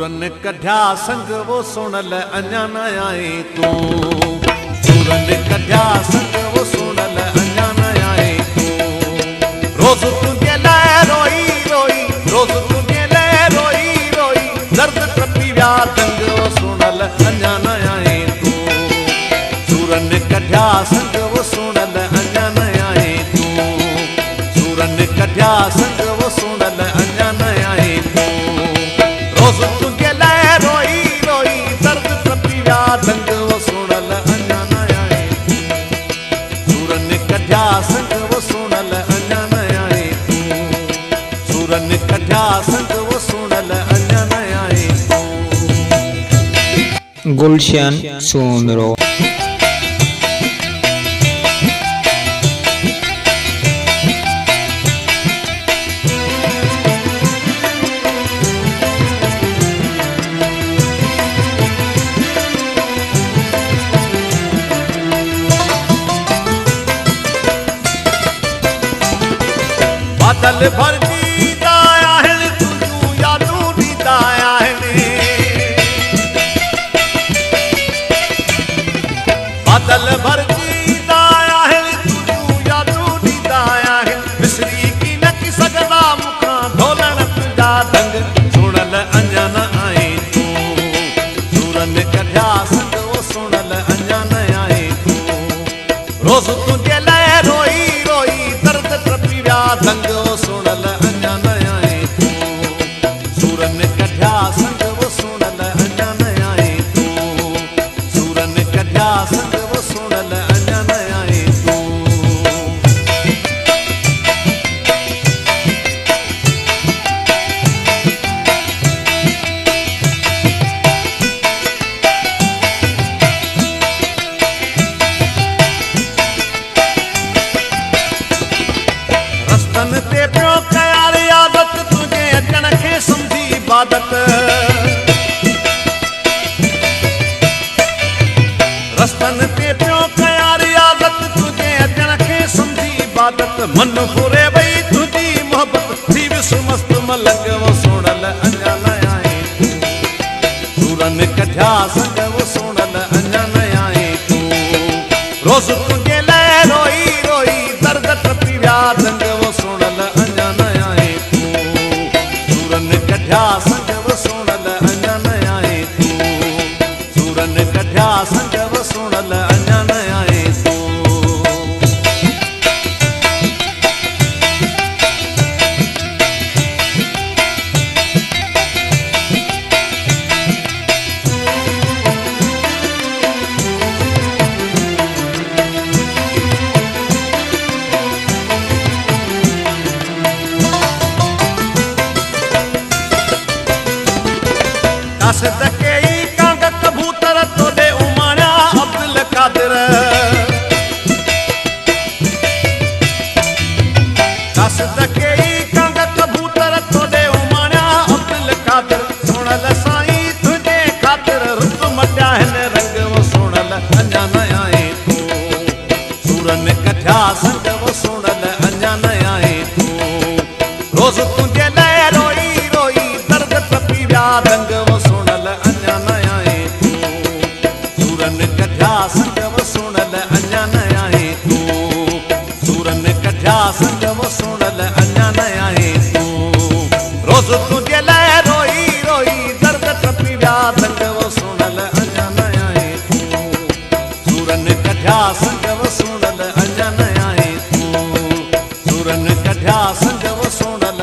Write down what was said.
सूरन कढिया संग वो सुनल अञा न आई तूं सूरन कढिया संग वो सुनल अञा न आई तूं रोज़ तुझे लाइ रोई रोई रोज़ तुझे लाइ रोई रोई दर्द टपी विया दंग वो सुनल अञा न आई तूं सूरन कढिया संग वो सुनल अञा न आई तूं सूरन कढिया संग वो सुनल अञा न आई तूं रोज़ तुझे लाइ रोई रोई दर्द टपी विया दंग वो सुनल अञा न आई सूरन कढिया संग वो सुनल अञा न आई तूं सूरन कढिया संग वो सुनल अञा न आई तूं गुलशन सोनरो बादल भरजींदा आहिनि तुंहिंजूं यादूं ॾींदा आहिनि बादल भरजींदा आहिनि तुंहिंजूं यादूं ॾींदा आहिनि विसरी की न की सघंदा मूंखां ढोलण तुंहिंजा दंग सुणल अञा न आई तूं सूरन कढिया संग वो सुणल अञा न आई तूं रोज़ तुंहिंजे लाइ रोई रोई दर्द टपी विया दंग वो सुणल अञा न आई तूं सूरन कढिया संग वो सुणल अञा न आई तूं सूरन कढिया संग वो सुणल अञा न आई तूं रस्तन ते पियो कयार आदत तुझे अचण खे सम्झी इबादत रस्तन ते पियो कयार आदत तुझे अचण खे सम्झी इबादत मन फुरे वई तुझी मोहबत थी विस मस्त मलंग वो सुणल अञा न आई तूं सूरन कढिया संग वो सुणल अञा न आई तूं रोज़ तुझे लाइ रोई रोई दर्द टपी विया दंग वो सुणल अञा न आई तूं सूरन कढिया संग वो सुणल अञा न आई तूं सूरन कढिया संग वो सुणल अञा न आई तूं दस दकेई कांग कबूतर तोड़े उमाणिया अब्दुल कादिर दस दकेई कांग कबूतर तोड़े उमाणिया अब्दुल कादिर सुणल साईं तुझे खातिर रुत मटिया हिन रंग वो सुणल अञा न आई तूं सूरन कढिया संग वो सुणल अञा न आई तूं रोज़ तुझे लाइ रोई रोई दर्द टपी विया दंग वो सुणल अञा न आई तूं सूरन कढिया संग वो सुणल अञा न आई तूं सूरन कढिया संग वो सुणल अञा न आई तूं रोज़ तुझे लाइ रोई रोई दर्द टपी विया दंग वो सुणल अञा न आई तूं सूरन कढिया संग वो सुणल अञा न आई तूं सूरन कढिया संग वो सुणल